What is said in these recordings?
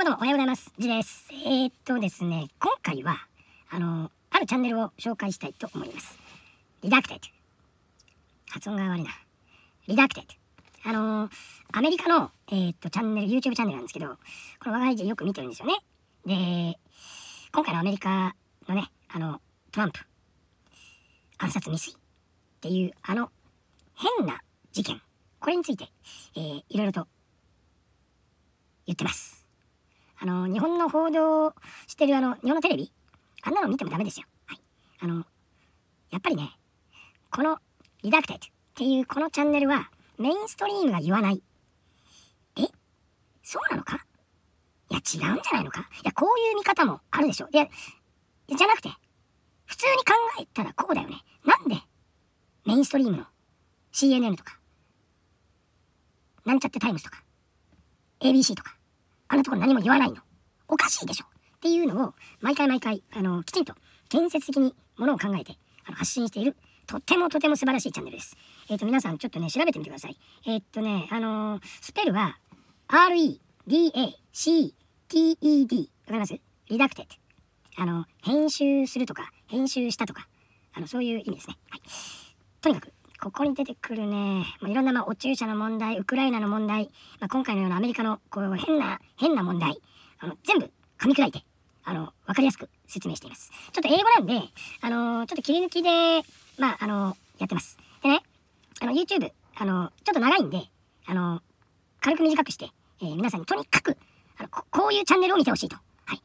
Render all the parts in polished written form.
どうもおはようございます。じです。ですね、今回は、あるチャンネルを紹介したいと思います。リダクテッド。発音が悪いな。リダクテッド。アメリカの、チャンネル、YouTube チャンネルなんですけど、この我が輩よく見てるんですよね。で、今回のアメリカのね、トランプ暗殺未遂っていう、変な事件。これについて、いろいろと言ってます。日本の報道してる日本のテレビ、あんなの見てもダメですよ。はい。やっぱりね、このリダクテッドっていうこのチャンネルはメインストリームが言わない。そうなのか？いや、違うんじゃないのか？いや、こういう見方もあるでしょ。いや、じゃなくて、普通に考えたらこうだよね。なんでメインストリームの CNN とか、なんちゃってタイムズとか、ABC とか、あのところ何も言わないの。おかしいでしょっていうのを、毎回、きちんと建設的にものを考えて、発信している、とても素晴らしいチャンネルです。皆さんちょっとね、調べてみてください。スペルは、REDACTED。わかります？リダクテッド。編集するとか、編集したとか、そういう意味ですね。はい。とにかく、ここに出てくるね、いろんな、お注射の問題、ウクライナの問題、今回のようなアメリカの、こう、変な問題、全部噛み砕いて、わかりやすく説明しています。ちょっと英語なんで、ちょっと切り抜きで、やってます。でね、YouTube、ちょっと長いんで、軽く短くして、皆さんにとにかく、こういうチャンネルを見てほしいと。はい。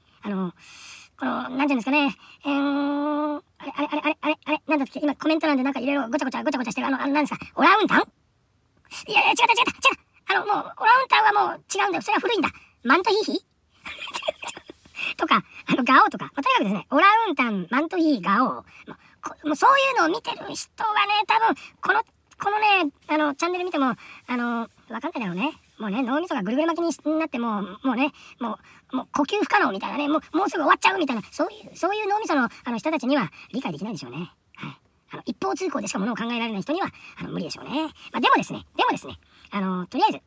なんていうんですかね、なんだっけ、今コメント欄でなんかいろいろごちゃごちゃしてる、なんですか、オランウータン？いや、違う。もう、オランウータンはもう違うんだよ。それは古いんだ。マントヒヒとか、ガオとか。とにかくですね、オランウータン、マントヒヒ、ガオ。もうそういうのを見てる人はね、多分、このね、チャンネル見ても、わかんないだろうね。もうね、脳みそがぐるぐる巻きになってもうね、もう呼吸不可能みたいなね、もうすぐ終わっちゃうみたいな、そういう脳みその、人たちには理解できないでしょうね。はい。一方通行でしかものを考えられない人には、無理でしょうね。でもですね、とりあえず、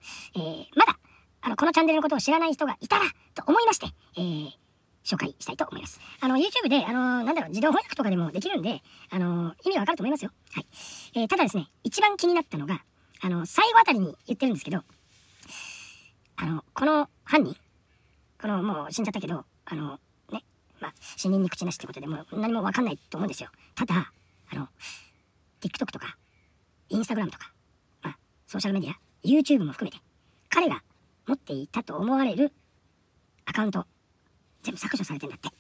まだ、このチャンネルのことを知らない人がいたら、と思いまして、紹介したいと思います。YouTube で、自動翻訳とかでもできるんで、意味がわかると思いますよ。はい。ただですね、一番気になったのが、最後あたりに言ってるんですけど、この犯人、もう死んじゃったけど、死人に口なしってことでもう何もわかんないと思うんですよ。ただ、TikTok とか、Instagram とか、ソーシャルメディア、YouTube も含めて、彼が持っていたと思われるアカウント、全部削除されてんだって。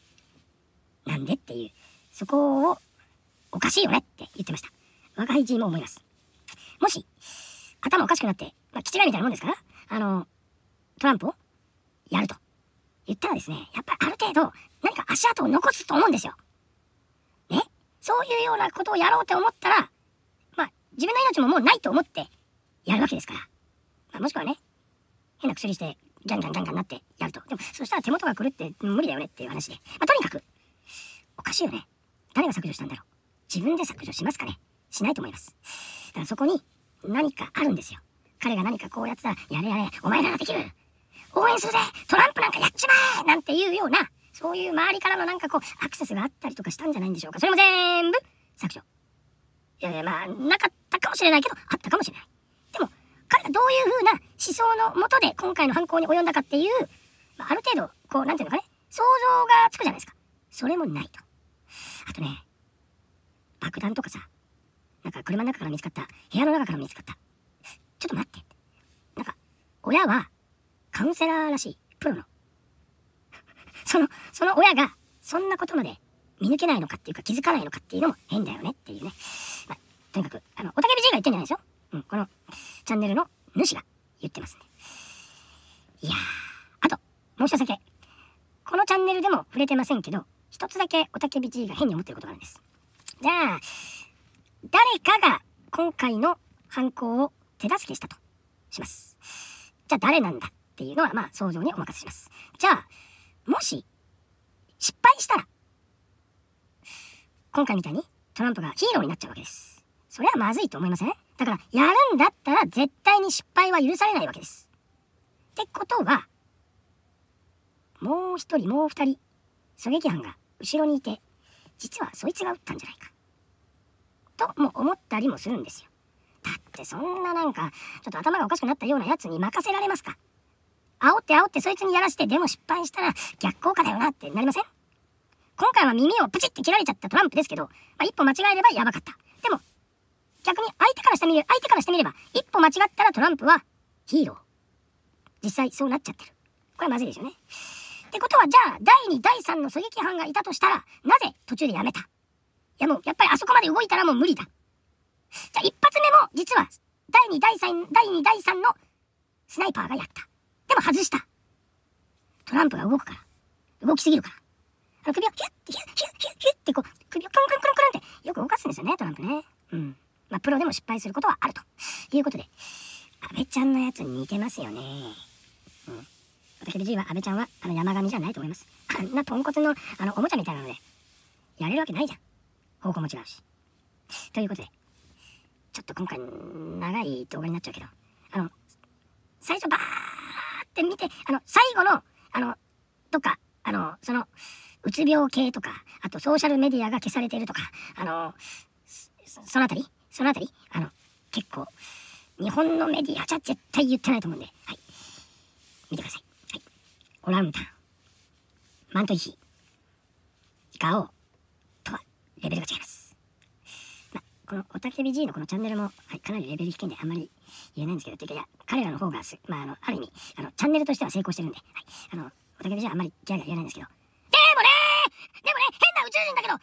なんでっていう、そこを、おかしいよねって言ってました。若い G も思います。もし、頭おかしくなって、気違いみたいなもんですから、トランプをやると言ったらですね、やっぱりある程度何か足跡を残すと思うんですよ。ね？そういうようなことをやろうと思ったら、自分の命ももうないと思ってやるわけですから。もしくはね、変な薬してガンガンなってやると。でも、そしたら手元が狂って無理だよねっていう話で。とにかく、おかしいよね。誰が削除したんだろう。自分で削除しますかね？しないと思います。だからそこに何かあるんですよ。彼が何かこうやってたら、やれ、お前ならできる。応援するぜ！トランプなんかやっちまえ！なんていうような、そういう周りからのアクセスがあったりとかしたんじゃないんでしょうか。それも全部削除。いや、なかったかもしれないけど、あったかもしれない。でも、彼がどういう風な思想のもとで今回の犯行に及んだかっていう、ある程度、なんていうのかね、想像がつくじゃないですか。それもないと。あとね、爆弾とかさ、車の中から見つかった、部屋の中から見つかった。ちょっと待って。親は、カウンセラーらしい、プロの。その親が、そんなことまで見抜けないのかっていうか気づかないのかっていうのも変だよねっていうね。とにかく、おたけび G が言ってんじゃないですよ。このチャンネルの主が言ってますね。いやー、あと、もう一つだけ。このチャンネルでも触れてませんけど、一つだけおたけび G が変に思ってることがあるんです。じゃあ、誰かが今回の犯行を手助けしたとします。じゃあ誰なんだっていうのは想像にお任せします。じゃあ、もし失敗したら、今回みたいにトランプがヒーローになっちゃうわけです。それはまずいと思いません？だから、やるんだったら絶対に失敗は許されないわけです。ってことは、もう一人もう二人狙撃犯が後ろにいて、実はそいつが撃ったんじゃないかとも思ったりもするんですよ。だってそんななんかちょっと頭がおかしくなったようなやつに任せられますか。煽ってそいつにやらして、でも失敗したら逆効果だよなってなりません？今回は耳をプチって切られちゃったトランプですけど、一歩間違えればやばかった。でも逆に相手からしてみれば、一歩間違ったらトランプはヒーロー。実際そうなっちゃってる。これはまずいですよね。ってことは、じゃあ第2第3の狙撃犯がいたとしたら、なぜ途中でやめた？いやもうやっぱりあそこまで動いたらもう無理だ。じゃあ一発目も実は第2第3のスナイパーがやった。でも外した。トランプが動くから。動きすぎるから。首をヒュッってこう、首をクルンってよく動かすんですよね、トランプね。プロでも失敗することはあるということで、安倍ちゃんのやつに似てますよね。私 G は安倍ちゃんは山上じゃないと思います。あんなポンコツのおもちゃみたいなのでやれるわけないじゃん。方向も違うし。ということで、ちょっと今回長い動画になっちゃうけど、最初バーって見て、最後のとかそのうつ病系とか、あとソーシャルメディアが消されているとか、そのあたり結構日本のメディアじゃ絶対言ってないと思うんで、はい、見てください。はい、オランウータン、マントヒヒ、ガオーとはレベルが違います。このおたけび G のこのチャンネルも、かなりレベル低いんであんまり言えないんですけど、いや彼らの方がある意味チャンネルとしては成功してるんで、おたけび G はあんまりギャーギャー言えないんですけど、でもね変な宇宙人だけど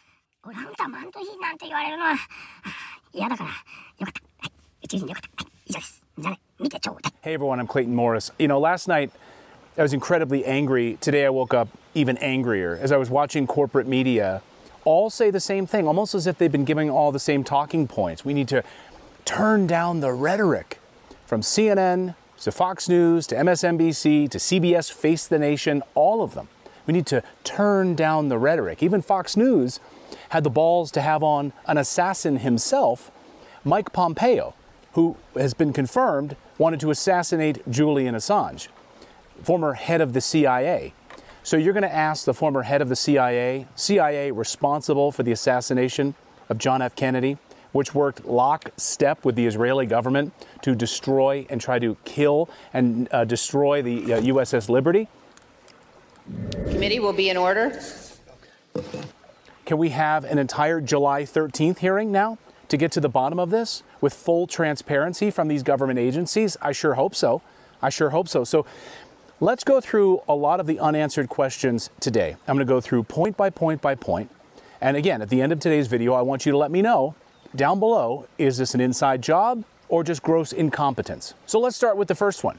オランウータンマントヒヒなんて言われるのは嫌だからよかった。はい、宇宙人でよかった。はい、以上です。じゃあね、見てちょうだい。 Hey everyone, I'm Clayton Morris. You know, last night I was incredibly angry. Today I woke up even angrier as I was watching corporate media all say the same thing, almost as if they've been giving all the same talking points. We need to turn down the rhetoric. From CNN to Fox News to MSNBC to CBS, Face the Nation, all of them. We need to turn down the rhetoric. Even Fox News had the balls to have on an assassin himself, Mike Pompeo, who has been confirmed wanted to assassinate Julian Assange, former head of the CIA. So you're going to ask the former head of the CIA responsible for the assassination of John F. Kennedy, which worked lockstep with the Israeli government to destroy and try to kill and destroy the USS Liberty? Committee will be in order. Can we have an entire July 13th hearing now to get to the bottom of this with full transparency from these government agencies? I sure hope so. So let's go through a lot of the unanswered questions today. I'm going to go through point by point. And again, at the end of today's video, I want you to let me know down below, is this an inside job or just gross incompetence? So let's start with the first one.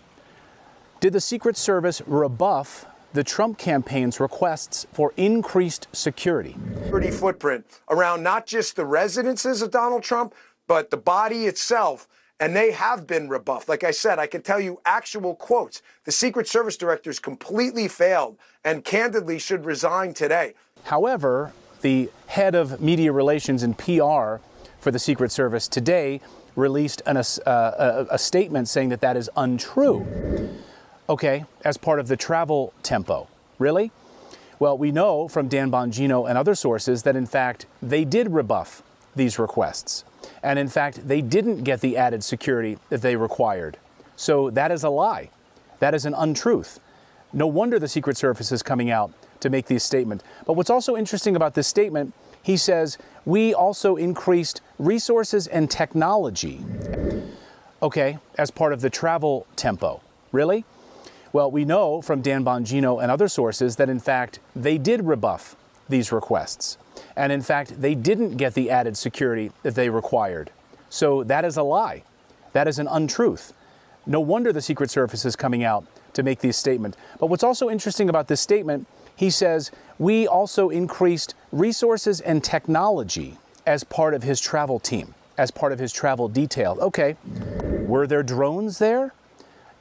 Did the Secret Service rebuff the Trump campaign's requests for increased security? Security footprint around not just the residences of Donald Trump, but the body itself. And they have been rebuffed. Like I said, I can tell you actual quotes. The Secret Service directors completely failed and candidly should resign today. However, the head of media relations and PR for the Secret Service today released a statement saying that that is untrue. Okay, as part of the travel tempo. Really? Well, we know from Dan Bongino and other sources that in fact they did rebuff these requests. And in fact, they didn't get the added security that they required. So that is a lie. That is an untruth. No wonder the Secret Service is coming out to make this statement. But what's also interesting about this statement, he says, we also increased resources and technology. Okay, as part of the travel tempo. Really? Well, we know from Dan Bongino and other sources that in fact, they did rebuff these requests. And in fact, they didn't get the added security that they required. So that is a lie. That is an untruth. No wonder the Secret Service is coming out to make this statement. But what's also interesting about this statement, he says, we also increased resources and technology as part of his travel team, as part of his travel detail. Okay, were there drones there?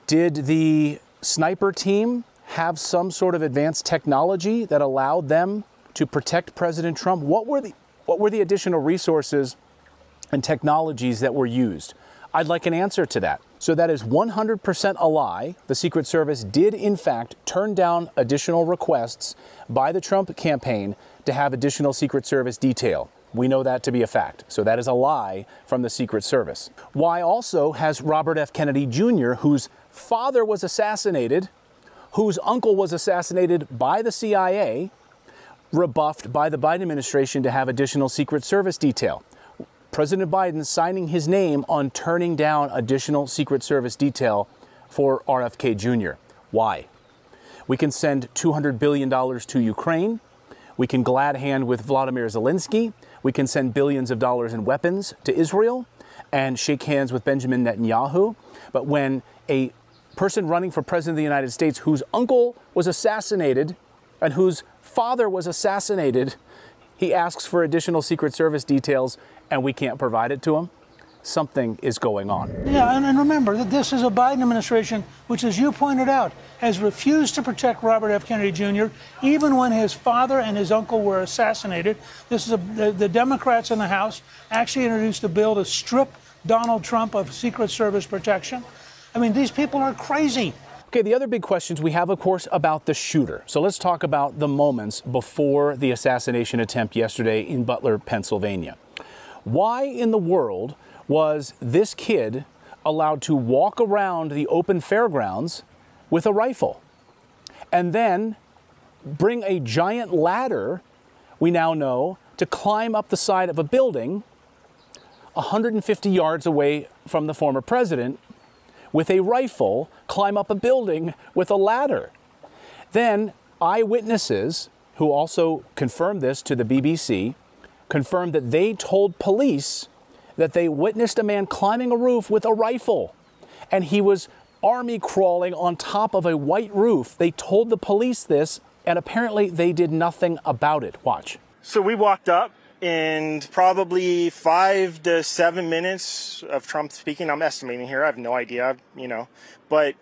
Did the sniper team have some sort of advanced technology that allowed them to protect President Trump? What were the additional resources and technologies that were used? I'd like an answer to that. So that is 100% a lie. The Secret Service did, in fact, turn down additional requests by the Trump campaign to have additional Secret Service detail. We know that to be a fact. So that is a lie from the Secret Service. Why also has Robert F. Kennedy Jr., whose father was assassinated, whose uncle was assassinated by the CIA, rebuffed by the Biden administration to have additional Secret Service detail? President Biden signing his name on turning down additional Secret Service detail for RFK Jr. Why? We can send $200 billion to Ukraine. We can glad hand with Vladimir Zelensky. We can send billions of dollars in weapons to Israel and shake hands with Benjamin Netanyahu. But when a person running for president of the United States whose uncle was assassinated and whose father was assassinated, he asks for additional Secret Service details and we can't provide it to him, something is going on. Yeah, and remember that this is a Biden administration which, as you pointed out, has refused to protect Robert F. Kennedy Jr., even when his father and his uncle were assassinated. This is the Democrats in the House actually introduced a bill to strip Donald Trump of Secret Service protection. I mean, these people are crazy. Okay, the other big questions we have, of course, about the shooter. So let's talk about the moments before the assassination attempt yesterday in Butler, Pennsylvania. Why in the world was this kid allowed to walk around the open fairgrounds with a rifle and then bring a giant ladder, we now know, to climb up the side of a building 150 yards away from the former president with a rifle, climb up a building with a ladder? Then eyewitnesses, who also confirmed this to the BBC, confirmed that they told police that they witnessed a man climbing a roof with a rifle, and he was army crawling on top of a white roof. They told the police this, and apparently they did nothing about it. Watch. So we walked up, and probably 5 to 7 minutes of Trump speaking, I'm estimating here, I have no idea, you know, but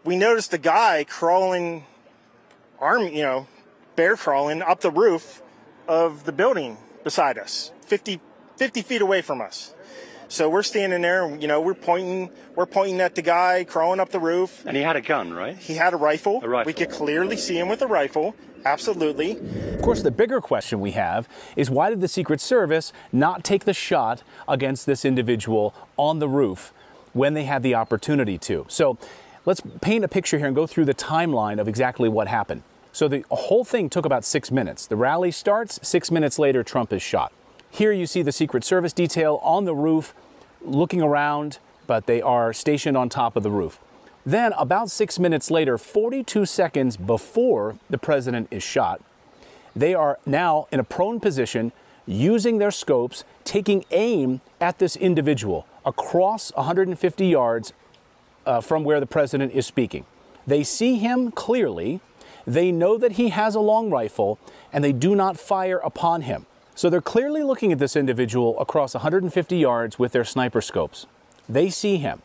we noticed a guy crawling, bear crawling up the roof of the building beside us, 50 feet away from us. So we're standing there, you know, we're pointing at the guy crawling up the roof. And he had a gun, right? He had a rifle. A rifle. We could clearly see him with a rifle. Absolutely. Of course, the bigger question we have is, why did the Secret Service not take the shot against this individual on the roof when they had the opportunity to? So let's paint a picture here and go through the timeline of exactly what happened. So the whole thing took about 6 minutes. The rally starts, 6 minutes later, Trump is shot. Here you see the Secret Service detail on the roof looking around, but they are stationed on top of the roof. Then about 6 minutes later, 42 seconds before the president is shot, they are now in a prone position, using their scopes, taking aim at this individual across 150 yards from where the president is speaking. They see him clearly. They know that he has a long rifle, and they do not fire upon him. So they're clearly looking at this individual across 150 yards with their sniper scopes. They see him.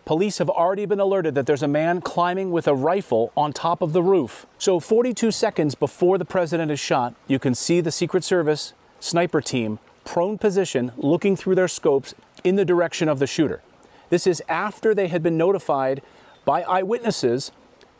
Police have already been alerted that there's a man climbing with a rifle on top of the roof. So 42 seconds before the president is shot, you can see the Secret Service sniper team prone position, looking through their scopes in the direction of the shooter. This is after they had been notified by eyewitnesses,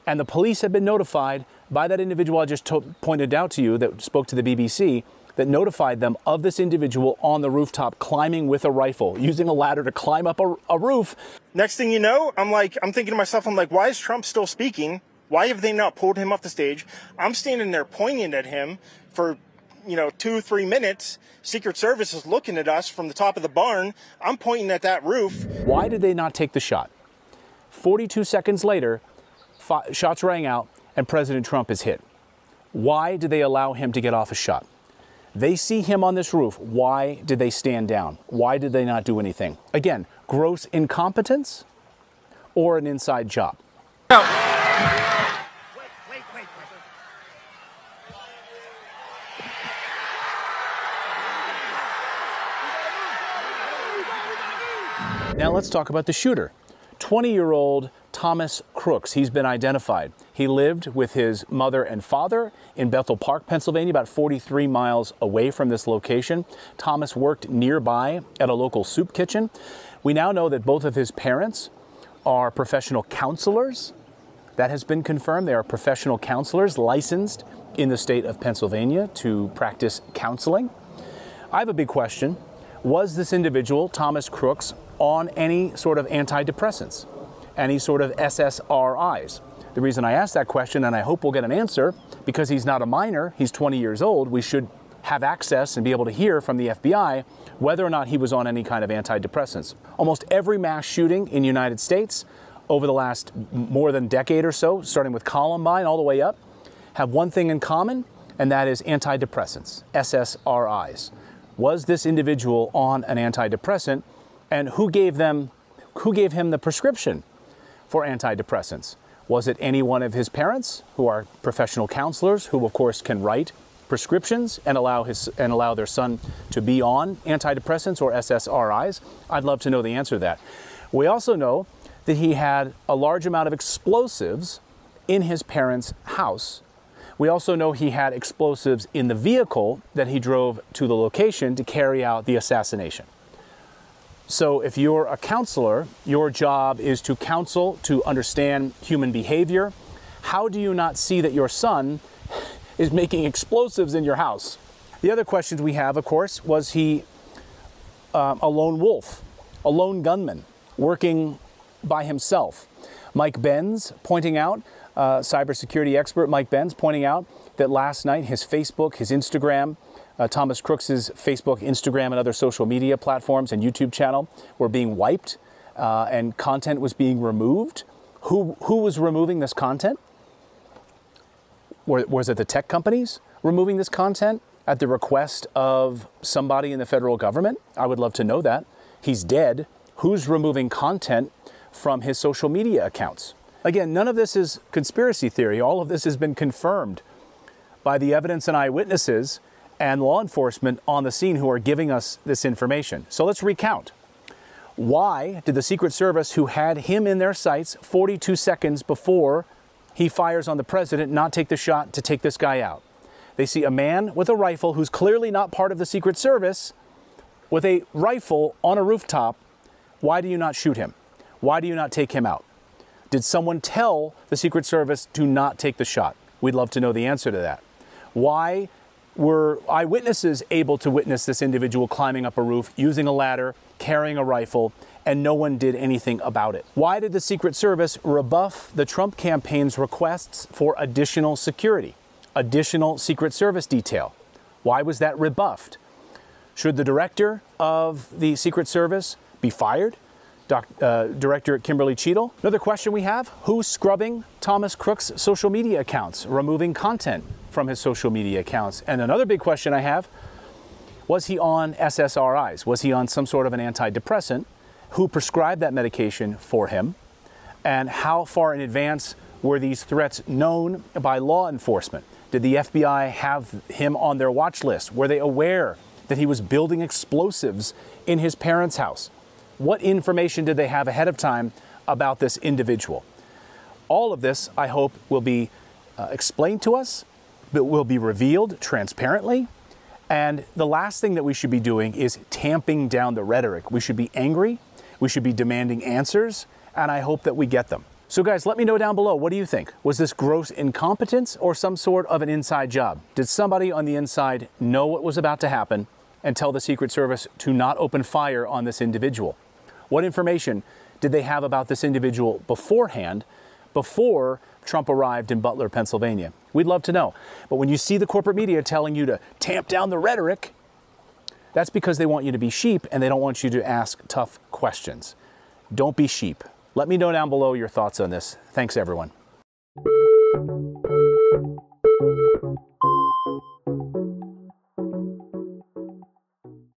and the police had been notified by that individual I just pointed out to you that spoke to the BBC, that notified them of this individual on the rooftop climbing with a rifle, using a ladder to climb up a roof. Next thing you know, I'm thinking to myself, why is Trump still speaking? Why have they not pulled him off the stage? I'm standing there pointing at him for, 2-3 minutes. Secret Service is looking at us from the top of the barn. I'm pointing at that roof. Why did they not take the shot? 42 seconds later, shots rang out and President Trump is hit. Why did they allow him to get off a shot? They see him on this roof. Why did they stand down? Why did they not do anything? Again, gross incompetence or an inside job? Wait. Now let's talk about the shooter. 20-year-old Thomas Crooks, he's been identified. He lived with his mother and father in Bethel Park, Pennsylvania, about 43 miles away from this location. Thomas worked nearby at a local soup kitchen. We now know that both of his parents are professional counselors. That has been confirmed. They are professional counselors licensed in the state of Pennsylvania to practice counseling. I have a big question. Was this individual, Thomas Crooks, on any sort of antidepressants? Any sort of SSRIs? The reason I ask that question, and I hope we'll get an answer, because he's not a minor, he's 20 years old, we should have access and be able to hear from the FBI whether or not he was on any kind of antidepressants. Almost every mass shooting in the United States over the last more than decade or so, starting with Columbine all the way up, have one thing in common, and that is antidepressants, SSRIs. Was this individual on an antidepressant, and who gave him the prescription for antidepressants? Was it any one of his parents, who are professional counselors, who of course can write prescriptions and allow their son to be on antidepressants or SSRIs? I'd love to know the answer to that. We also know that he had a large amount of explosives in his parents' house. We also know he had explosives in the vehicle that he drove to the location to carry out the assassination. So if you're a counselor, your job is to counsel, to understand human behavior. How do you not see that your son is making explosives in your house? The other questions we have, of course, was he a lone wolf, a lone gunman, working by himself? Mike Benz pointing out, cybersecurity expert Mike Benz pointing out that last night his Facebook, his Instagram, Thomas Crooks's Facebook, Instagram, and other social media platforms and YouTube channel were being wiped and content was being removed. Who was removing this content? Was it the tech companies removing this content at the request of somebody in the federal government? I would love to know that. He's dead. Who's removing content from his social media accounts? Again, none of this is conspiracy theory. All of this has been confirmed by the evidence and eyewitnesses and law enforcement on the scene who are giving us this information. So let's recount. Why did the Secret Service, who had him in their sights 42 seconds before he fires on the president, not take the shot to take this guy out? They see a man with a rifle who's clearly not part of the Secret Service with a rifle on a rooftop. Why do you not shoot him? Why do you not take him out? Did someone tell the Secret Service to not take the shot? We'd love to know the answer to that. Why were eyewitnesses able to witness this individual climbing up a roof, using a ladder, carrying a rifle, and no one did anything about it? Why did the Secret Service rebuff the Trump campaign's requests for additional security, additional Secret Service detail? Why was that rebuffed? Should the director of the Secret Service be fired? Director Kimberly Cheadle. Another question we have, who's scrubbing Thomas Crooks' social media accounts, removing content from his social media accounts? And another big question I have, was he on SSRIs? Was he on some sort of an antidepressant? Who prescribed that medication for him? And how far in advance were these threats known by law enforcement? Did the FBI have him on their watch list? Were they aware that he was building explosives in his parents' house? What information did they have ahead of time about this individual? All of this, I hope, will be explained to us, but will be revealed transparently. And the last thing that we should be doing is tamping down the rhetoric. We should be angry. We should be demanding answers. And I hope that we get them. So guys, let me know down below. What do you think? Was this gross incompetence or some sort of an inside job? Did somebody on the inside know what was about to happen and tell the Secret Service to not open fire on this individual? What information did they have about this individual beforehand, before Trump arrived in Butler, Pennsylvania? We'd love to know. But when you see the corporate media telling you to tamp down the rhetoric, that's because they want you to be sheep and they don't want you to ask tough questions. Don't be sheep. Let me know down below your thoughts on this. Thanks, everyone.